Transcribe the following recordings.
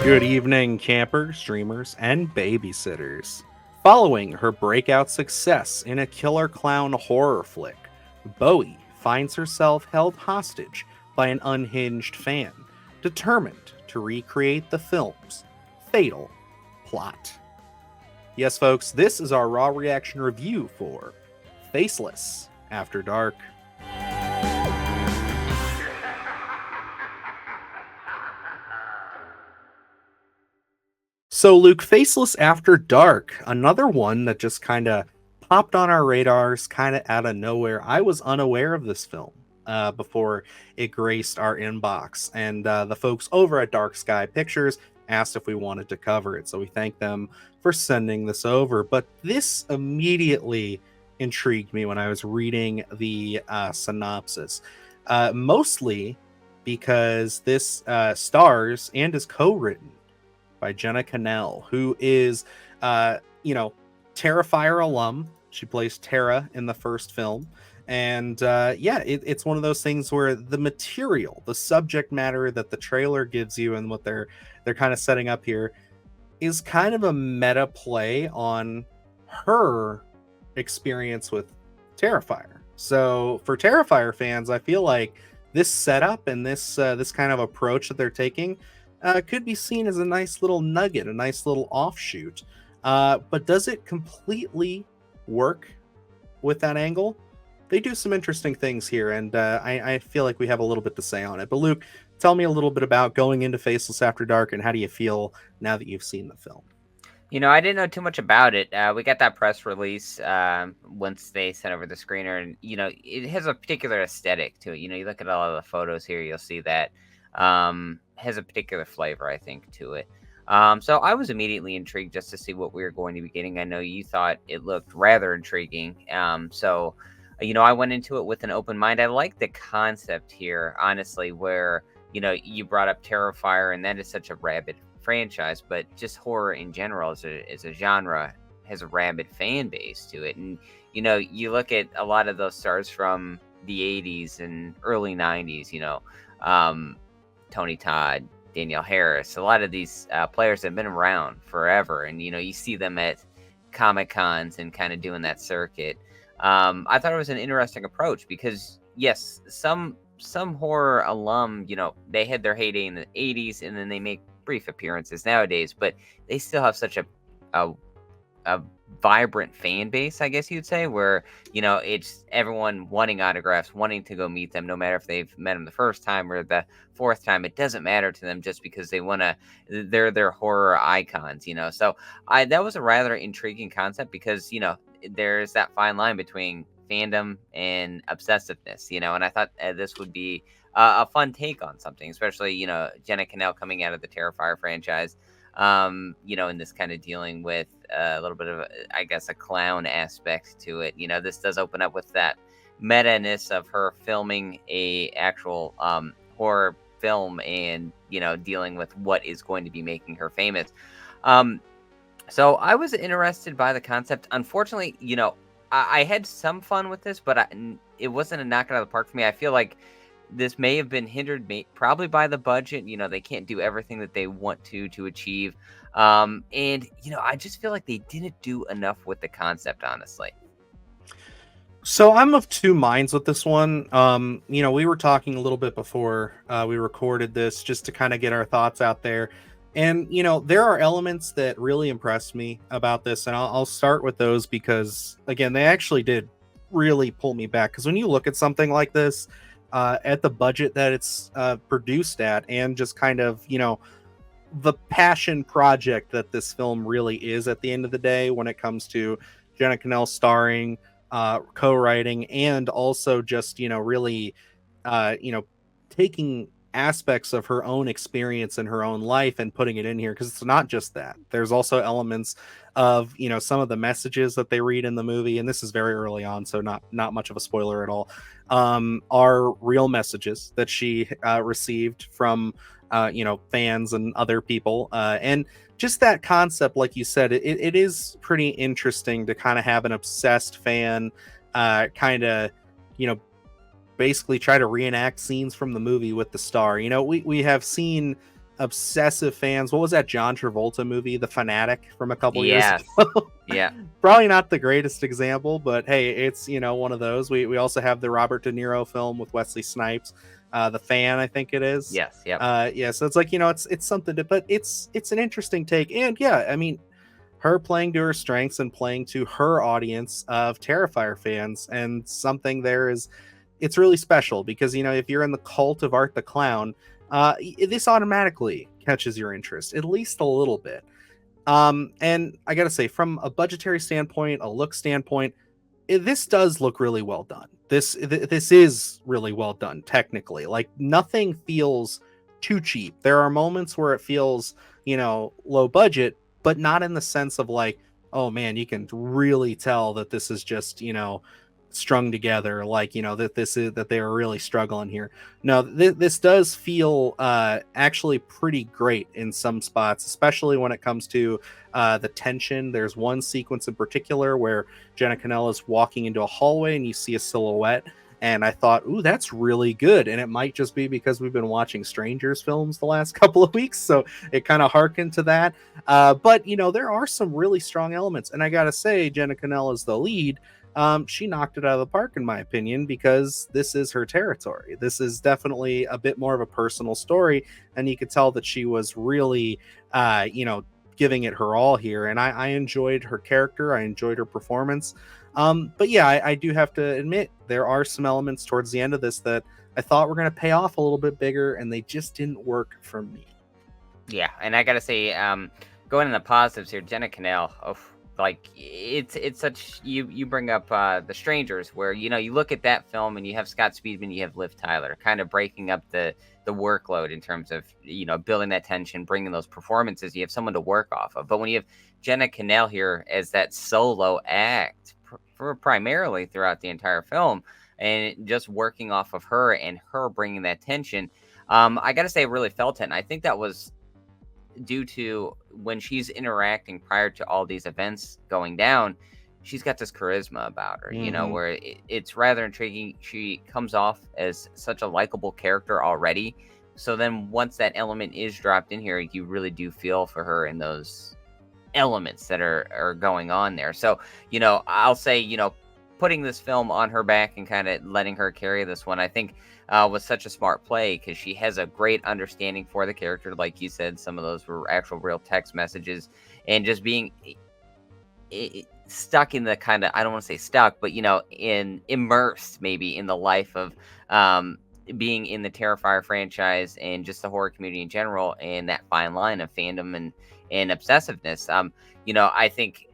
Good evening, campers, streamers, and babysitters. Following her breakout success in a killer clown horror flick, Bowie finds herself held hostage by an unhinged fan, determined to recreate the film's fatal plot. Yes, folks, this is our raw reaction review for Faceless After Dark. So, Luke, Faceless After Dark, another one that just kind of popped on our radars kind of out of nowhere. I was unaware of this film before it graced our inbox, and the folks over at Dark Sky Pictures asked if we wanted to cover it. So, we thank them for sending this over. But this immediately intrigued me when I was reading the synopsis, mostly because this stars and is co-written by Jenna Cannell, who is, uh, you know, Terrifier alum. She plays Tara in the first film. And it's one of those things where the material, the subject matter that the trailer gives you and what they're kind of setting up here is kind of a meta play on her experience with Terrifier. So for Terrifier fans, I feel like this setup and this kind of approach that they're taking could be seen as a nice little nugget, a nice little offshoot. But does it completely work with that angle? They do some interesting things here, and I feel like we have a little bit to say on it. But Luke, tell me a little bit about going into Faceless After Dark, and how do you feel now that you've seen the film? I didn't know too much about it. We got that press release once they sent over the screener, and it has a particular aesthetic to it. You look at all of the photos here, you'll see that has a particular flavor, I think, to it. So I was immediately intrigued just to see what we were going to be getting. I know you thought it looked rather intriguing. I went into it with an open mind. I like the concept here, honestly, where you brought up Terrifier, and that is such a rabid franchise, but just horror in general as a genre has a rabid fan base to it. And you look at a lot of those stars from the 80s and early 90s, Tony Todd, Danielle Harris, a lot of these players have been around forever, and you see them at Comic Cons and kind of doing that circuit. I thought it was an interesting approach because yes, some horror alum, they had their heyday in the 80s, and then they make brief appearances nowadays, but they still have such a vibrant fan base, I guess you'd say, where it's everyone wanting autographs, wanting to go meet them, no matter if they've met them the first time or the fourth time. It doesn't matter to them, just because they're their horror icons. So that was a rather intriguing concept, because there's that fine line between fandom and obsessiveness, and I thought this would be a fun take on something, especially Jenna Cannell coming out of the Terrifier franchise, in this kind of dealing with a little bit of, I guess, a clown aspect to it. This does open up with that meta-ness of her filming a actual horror film, and dealing with what is going to be making her famous. So I was interested by the concept. Unfortunately, I had some fun with this, but it wasn't a knockout of the park for me. I feel like this may have been hindered probably by the budget. They can't do everything that they want to achieve. And I just feel like they didn't do enough with the concept, honestly. So I'm of two minds with this one. We were talking a little bit before we recorded this, just to kind of get our thoughts out there. And, there are elements that really impressed me about this, and I'll start with those because, again, they actually did really pull me back. Because when you look at something like this, at the budget that it's produced at, and just kind of, the passion project that this film really is at the end of the day, when it comes to Jenna Cannell starring, co-writing, and also just, really, taking aspects of her own experience in her own life and putting it in here, because it's not just that. There's also elements of some of the messages that they read in the movie, and this is very early on, so not much of a spoiler at all, are real messages that she received from fans and other people, and just that concept, like you said, it is pretty interesting to kind of have an obsessed fan kind of basically try to reenact scenes from the movie with the star. We have seen obsessive fans. What was that John Travolta movie, The Fanatic, from a couple years Yes. ago? Yeah. Probably not the greatest example, but hey, it's, one of those. We also have the Robert De Niro film with Wesley Snipes, The Fan, I think it is. Yes. Yep. Yeah, so it's like, it's something to, but it's an interesting take. And yeah, I mean, her playing to her strengths and playing to her audience of Terrifier fans, and something there is, it's really special because, if you're in the cult of Art the Clown, this automatically catches your interest, at least a little bit. And I gotta say, from a budgetary standpoint, a look standpoint, this does look really well done. This is really well done technically. Like, nothing feels too cheap. There are moments where it feels, low budget, but not in the sense of like, oh man, you can really tell that this is just, strung together, like, that they are really struggling here. No, this does feel actually pretty great in some spots, especially when it comes to the tension. There's one sequence in particular where Jenna Cannell is walking into a hallway and you see a silhouette, and I thought, ooh, that's really good. And it might just be because we've been watching Strangers films the last couple of weeks, so it kind of harkened to that. But there are some really strong elements, and I gotta say, Jenna Cannell is the lead. She knocked it out of the park, in my opinion, because this is her territory. This is definitely a bit more of a personal story, and you could tell that she was really, giving it her all here. And I enjoyed her character. I enjoyed her performance. But yeah, I do have to admit, there are some elements towards the end of this that I thought were going to pay off a little bit bigger, and they just didn't work for me. Yeah, and I gotta say, going in the positives here, Jenna Cannell. Oh, like it's such, you bring up The Strangers, where you look at that film and you have Scott Speedman, you have Liv Tyler, kind of breaking up the workload in terms of building that tension, bringing those performances. You have someone to work off of. But when you have Jenna Cannell here as that solo act for primarily throughout the entire film, and just working off of her and her bringing that tension, I gotta say, I really felt it. And I think that was due to when she's interacting prior to all these events going down, she's got this charisma about her, where it's rather intriguing. She comes off as such a likable character already. So then once that element is dropped in here, you really do feel for her in those elements that are going on there. So, I'll say, putting this film on her back and kind of letting her carry this one, I think was such a smart play, because she has a great understanding for the character. Like you said, some of those were actual real text messages, and just being stuck in the kind of, I don't want to say stuck, but immersed maybe in the life of being in the Terrifier franchise and just the horror community in general, and that fine line of fandom and obsessiveness. I think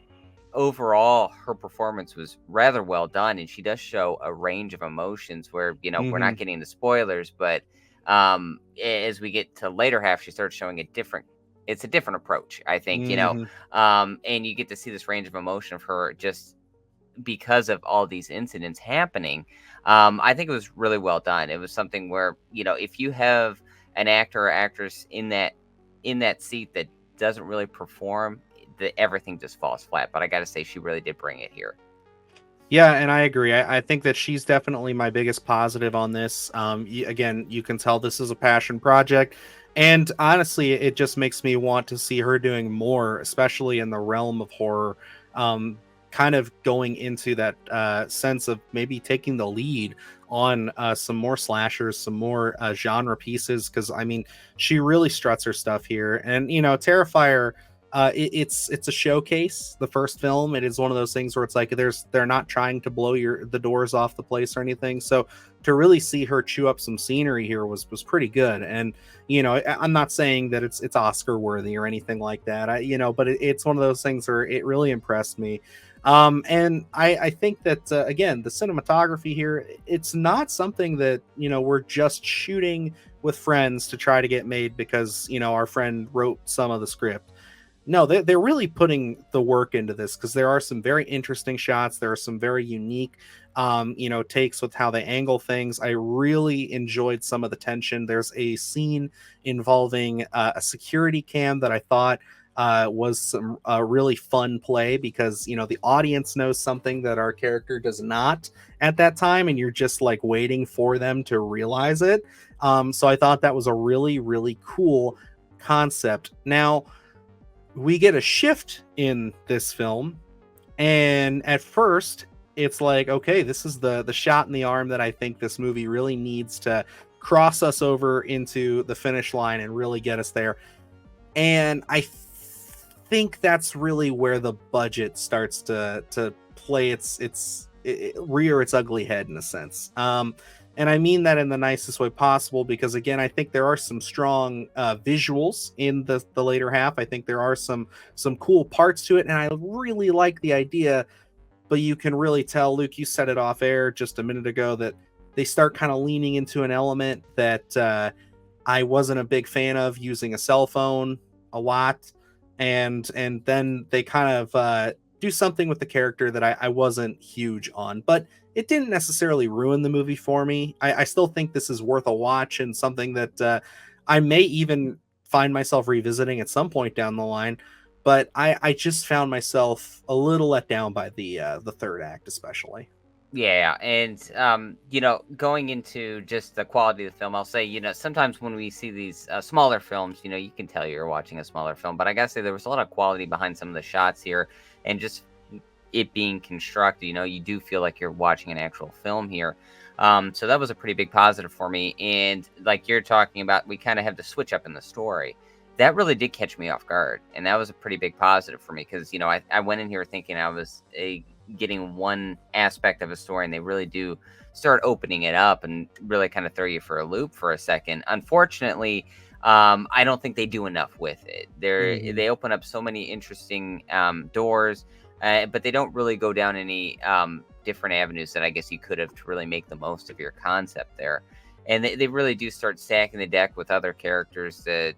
overall her performance was rather well done, and she does show a range of emotions where we're not getting the spoilers, but as we get to later half, she starts showing a different approach, I think. And you get to see this range of emotion of her just because of all these incidents happening. I think it was really well done. It was something where if you have an actor or actress in that seat that doesn't really perform, everything just falls flat. But I gotta say, she really did bring it here. Yeah, and I agree. I think that she's definitely my biggest positive on this. Again, you can tell this is a passion project, and honestly, it just makes me want to see her doing more, especially in the realm of horror. Kind of going into that sense of maybe taking the lead on some more slashers, some more genre pieces, because I mean, she really struts her stuff here. And Terrifier, it's a showcase. The first film, it is one of those things where it's like they're not trying to blow the doors off the place or anything. So to really see her chew up some scenery here was pretty good. And I'm not saying that it's Oscar worthy or anything like that. But it's one of those things where it really impressed me. And I think that again, the cinematography here, it's not something that we're just shooting with friends to try to get made because our friend wrote some of the script. No, they're really putting the work into this, because there are some very interesting shots. There are some very unique, takes with how they angle things. I really enjoyed some of the tension. There's a scene involving a security cam that I thought was some really fun play, because the audience knows something that our character does not at that time, and you're just like waiting for them to realize it. So I thought that was a really, really cool concept. Now, we get a shift in this film, and at first it's like, okay, this is the shot in the arm that I think this movie really needs to cross us over into the finish line and really get us there. And I think that's really where the budget starts to play it rear its ugly head in a sense. And I mean that in the nicest way possible, because again, I think there are some strong visuals in the later half. I think there are some cool parts to it, and I really like the idea. But you can really tell, Luke, you said it off air just a minute ago, that they start kind of leaning into an element that I wasn't a big fan of, using a cell phone a lot, and then they kind of do something with the character that I wasn't huge on, but it didn't necessarily ruin the movie for me. I still think this is worth a watch, and something that I may even find myself revisiting at some point down the line. But I just found myself a little let down by the third act, especially. Yeah, and going into just the quality of the film, I'll say, sometimes when we see these smaller films, you can tell you're watching a smaller film. But I gotta say, there was a lot of quality behind some of the shots here, and just it being constructed. You do feel like you're watching an actual film here. So that was a pretty big positive for me. And like you're talking about, we kind of have to switch up in the story. That really did catch me off guard, and that was a pretty big positive for me, because I went in here thinking I was getting one aspect of a story, and they really do start opening it up and really kind of throw you for a loop for a second. Unfortunately, I don't think they do enough with it. They open up so many interesting doors, but they don't really go down any different avenues that I guess you could have to really make the most of your concept there. And they really do start stacking the deck with other characters that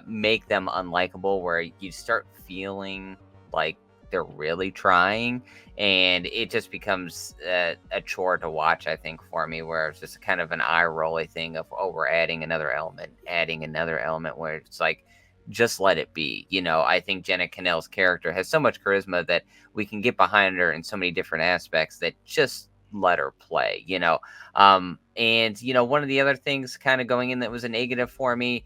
make them unlikable, where you start feeling like they're really trying, and it just becomes a chore to watch, I think, for me, where it's just kind of an eye rolly thing of, oh, we're adding another element, where it's like, just let it be. I think Jenna Cannell's character has so much charisma that we can get behind her in so many different aspects, that just let her play. And one of the other things kind of going in that was a negative for me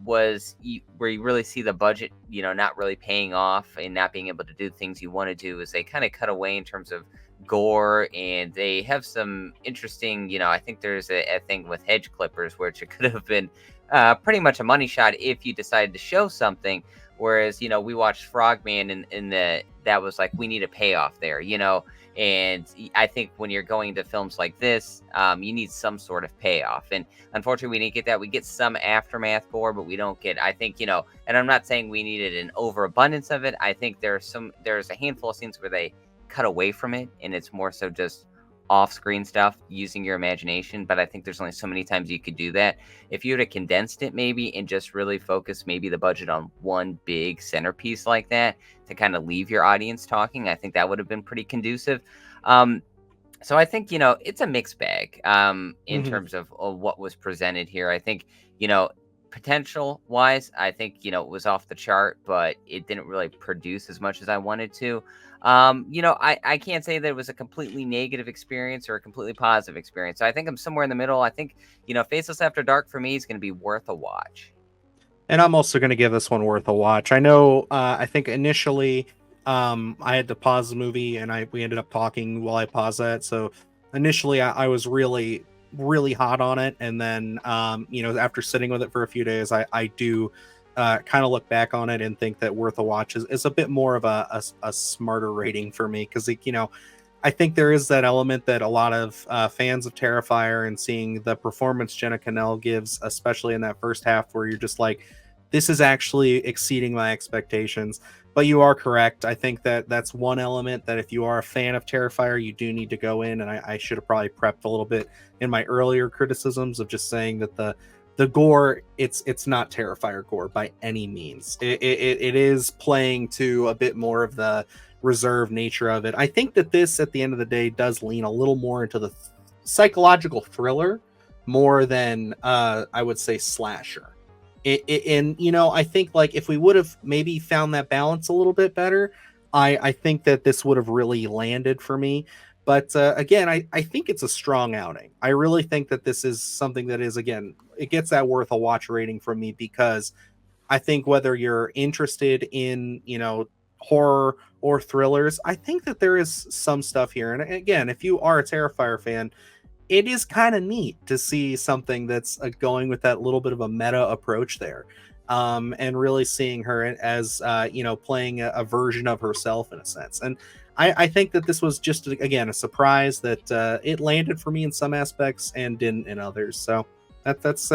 was where you really see the budget, not really paying off and not being able to do things you want to do, is they kind of cut away in terms of gore, and they have some interesting, I think there's a thing with hedge clippers, which it could have been pretty much a money shot if you decided to show something. Whereas, we watched Frogman, and that was like, we need a payoff there, and I think when you're going to films like this, you need some sort of payoff. And unfortunately, we didn't get that. We get some aftermath gore, but we don't get, I think, and I'm not saying we needed an overabundance of it. I think there's a handful of scenes where they cut away from it, and it's more so just off-screen stuff using your imagination. But I think there's only so many times you could do that. If you would have condensed it maybe, and just really focused maybe the budget on one big centerpiece like that, to kind of leave your audience talking, I think that would have been pretty conducive. So I think, it's a mixed bag in terms of what was presented here. I think, potential wise, I think, it was off the chart, but it didn't really produce as much as I wanted to. I can't say that it was a completely negative experience or a completely positive experience. So I think I'm somewhere in the middle. I think, Faceless After Dark for me is going to be worth a watch. And I'm also going to give this one worth a watch. I know, I think initially I had to pause the movie, and we ended up talking while I paused that. So initially I was really, really hot on it. And then, after sitting with it for a few days, I do kind of look back on it and think that worth a watch is a bit more of a smarter rating for me. Because, I think there is that element that a lot of fans of Terrifier, and seeing the performance Jenna Cannell gives, especially in that first half, where you're just like, this is actually exceeding my expectations. But you are correct. I think that that's one element that if you are a fan of Terrifier, you do need to go in. And I should have probably prepped a little bit in my earlier criticisms of just saying that the gore, it's not Terrifier gore by any means. It is playing to a bit more of the reserved nature of it. I think that this, at the end of the day, does lean a little more into the psychological thriller more than I would say slasher. And I think, like, if we would have maybe found that balance a little bit better, I think that this would have really landed for me. But again, I think it's a strong outing. I really think that this is something that is, again, it gets that worth a watch rating from me, because I think whether you're interested in, horror or thrillers, I think that there is some stuff here. And again, if you are a Terrifier fan, it is kind of neat to see something that's going with that little bit of a meta approach there, and really seeing her as playing a version of herself in a sense. And I think that this was just again a surprise that it landed for me in some aspects and didn't in others. So that's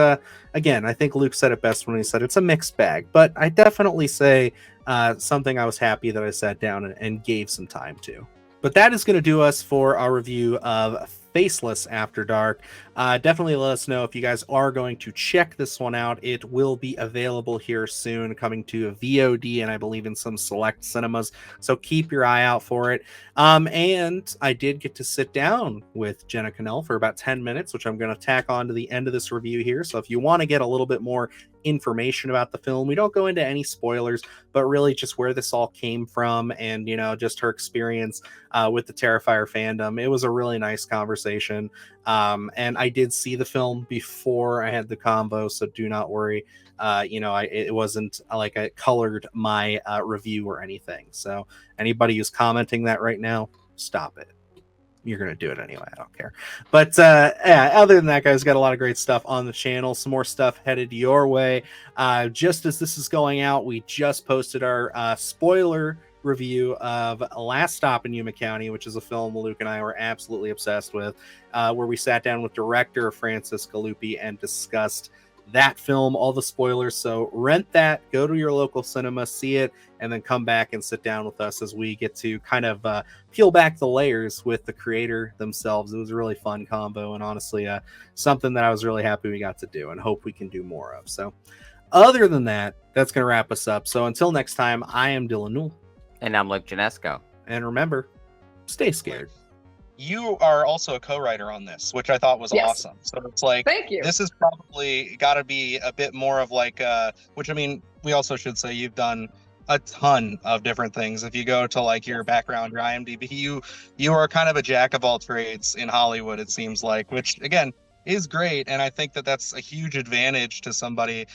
again, I think Luke said it best when he said it's a mixed bag, but I definitely say something I was happy that I sat down and gave some time to. But that is going to do us for our review of Faceless After Dark. Definitely let us know if you guys are going to check this one out. It will be available here soon, coming to a VOD and I believe in some select cinemas. So keep your eye out for it. And I did get to sit down with Jenna Cannell for about 10 minutes, which I'm going to tack on to the end of this review here. So if you want to get a little bit more information about the film, we don't go into any spoilers, but really just where this all came from and, just her experience with the Terrifier fandom. It was a really nice conversation. And I did see the film before I had the convo, so do not worry. It wasn't like I colored my review or anything. So anybody who's commenting that right now, stop it. You're going to do it anyway. I don't care. But yeah, other than that, guys, got a lot of great stuff on the channel. Some more stuff headed your way. Just as this is going out, we just posted our spoiler review of Last Stop in Yuma County, which is a film Luke and I were absolutely obsessed with, where we sat down with director Francis Galuppi and discussed that film, all the spoilers. So rent that, go to your local cinema, see it, and then come back and sit down with us as we get to kind of peel back the layers with the creator themselves. It was a really fun combo, and honestly something that I was really happy we got to do and hope we can do more of. So other than that, that's going to wrap us up. So until next time, I am Dylan Newell. And I'm Luke Janesco. And remember, stay scared. You are also a co-writer on this, which I thought was awesome. So it's like, thank you. This is probably got to be a bit more of like, which I mean, we also should say you've done a ton of different things. If you go to like your background, your IMDb, you are kind of a jack of all trades in Hollywood, it seems like, which again is great. And I think that that's a huge advantage to somebody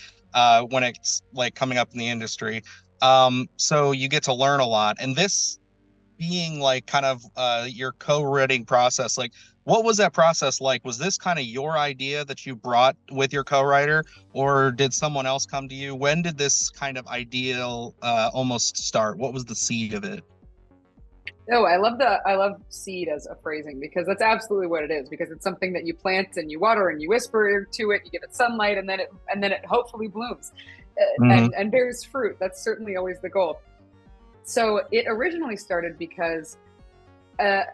when it's like coming up in the industry. So you get to learn a lot. And this being like kind of your co-writing process, like what was that process like? Was this kind of your idea that you brought with your co-writer, or did someone else come to you? When did this kind of ideal almost start? What was the seed of it? Oh, I love seed as a phrasing, because that's absolutely what it is, because it's something that you plant and you water and you whisper to it, you give it sunlight, and then it hopefully blooms and bears fruit. That's certainly always the goal. So it originally started because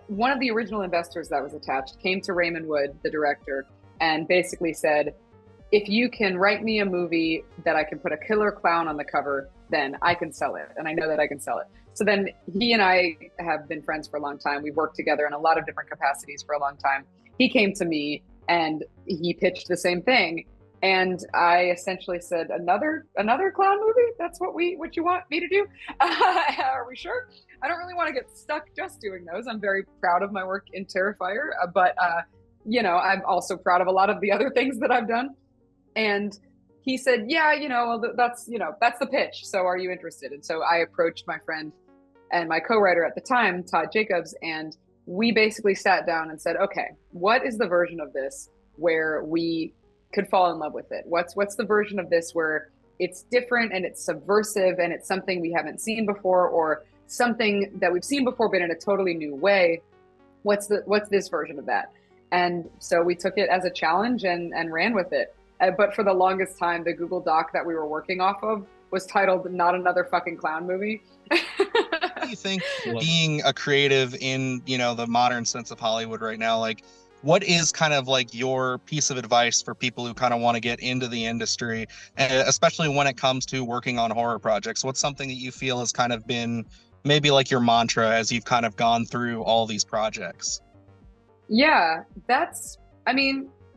one of the original investors that was attached came to Raymond Wood, the director, and basically said, if you can write me a movie that I can put a killer clown on the cover, then I can sell it. And I know that I can sell it. So then he and I have been friends for a long time. We've worked together in a lot of different capacities for a long time. He came to me and he pitched the same thing. And I essentially said, another clown movie? That's what you want me to do? Are we sure? I don't really want to get stuck just doing those. I'm very proud of my work in Terrifier, but I'm also proud of a lot of the other things that I've done. And he said, yeah, that's the pitch. So are you interested? And so I approached my friend and my co-writer at the time, Todd Jacobs, and we basically sat down and said, okay, what is the version of this where we could fall in love with it? What's the version of this where it's different and it's subversive and it's something we haven't seen before, or something that we've seen before but in a totally new way? What's this version of that? And so we took it as a challenge and ran with it. But for the longest time, the Google Doc that we were working off of was titled "Not Another Fucking Clown Movie." What do you think, being a creative in the modern sense of Hollywood right now, like what is kind of like your piece of advice for people who kind of want to get into the industry, especially when it comes to working on horror projects? What's something that you feel has kind of been maybe like your mantra as you've kind of gone through all these projects? Yeah,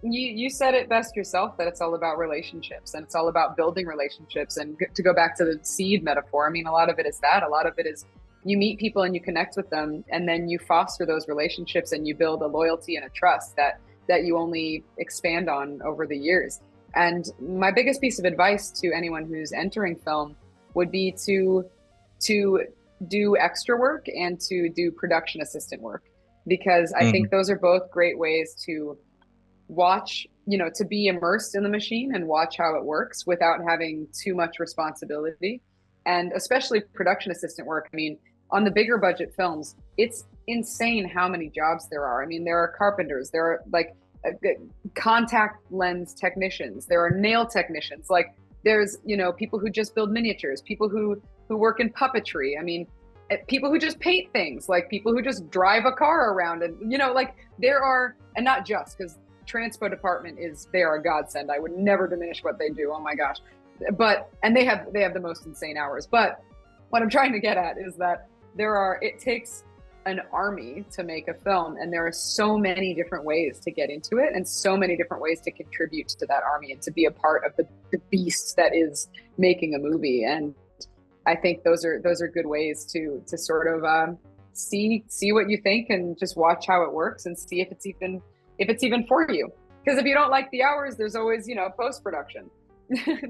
you said it best yourself, that it's all about relationships and it's all about building relationships. And to go back to the seed metaphor, I mean, a lot of it is that. A lot of it is you meet people and you connect with them, and then you foster those relationships and you build a loyalty and a trust that you only expand on over the years. And my biggest piece of advice to anyone who's entering film would be to do extra work and to do production assistant work, because I think those are both great ways to watch, to be immersed in the machine and watch how it works without having too much responsibility. And especially production assistant work. I mean, on the bigger budget films, it's insane how many jobs there are. I mean, there are carpenters, there are like contact lens technicians, there are nail technicians, like there's, people who just build miniatures, people who work in puppetry. I mean, people who just paint things, like people who just drive a car around, and like there are, and not just, because transpo department they are a godsend. I would never diminish what they do. Oh my gosh. And they have the most insane hours. But what I'm trying to get at is that it takes an army to make a film, and there are so many different ways to get into it and so many different ways to contribute to that army and to be a part of the beast that is making a movie. And I think those are good ways to sort of see what you think and just watch how it works and see if it's even for you. Because if you don't like the hours, there's always, post-production.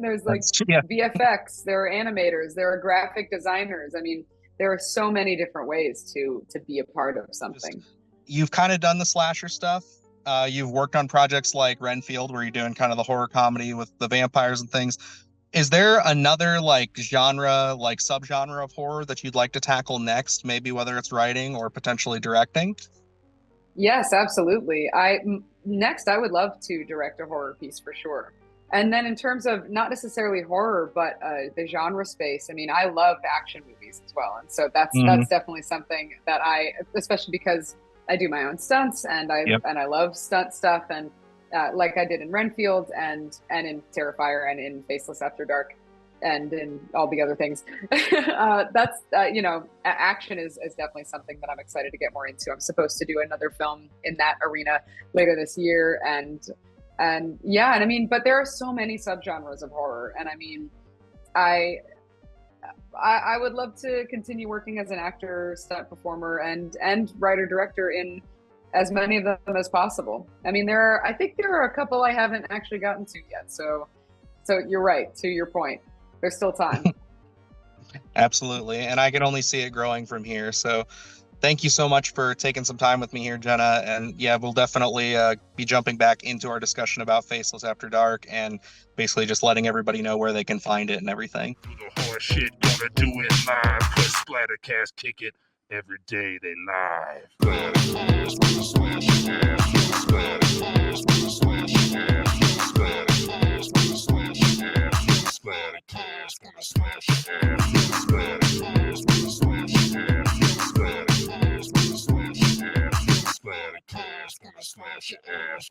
There's like VFX, there are animators, there are graphic designers. I mean, there are so many different ways to be a part of something. You've kind of done the slasher stuff. You've worked on projects like Renfield, where you're doing kind of the horror comedy with the vampires and things. Is there another like genre, like subgenre of horror that you'd like to tackle next? Maybe whether it's writing or potentially directing? Yes, absolutely. Next, I would love to direct a horror piece for sure. And then in terms of not necessarily horror, but the genre space, I mean, I love action movies as well. And so that's definitely something that especially because I do my own stunts and I love stunt stuff. And like I did in Renfield and in Terrifier and in Faceless After Dark and in all the other things. Action is definitely something that I'm excited to get more into. I'm supposed to do another film in that arena later this year. And I mean, but there are so many subgenres of horror. And I mean, I would love to continue working as an actor, stunt performer, and writer director in as many of them as possible. I mean, I think there are a couple I haven't actually gotten to yet. So you're right, to your point. There's still time. Absolutely. And I can only see it growing from here. So thank you so much for taking some time with me here, Jenna. And yeah, we'll definitely be jumping back into our discussion about Faceless After Dark and basically just letting everybody know where they can find it and everything. Do the horror shit, gonna do it live. Cause Splattercast kick it every day they live. Splattercast, gonna smash your ass. Splattercast, gonna smash your ass. Splattercast, gonna smash your ass. Splattercast, gonna smash your ass. Splattercast, gonna smash your ass. Splattercast, gonna smash your ass. Splattercast, gonna smash your ass.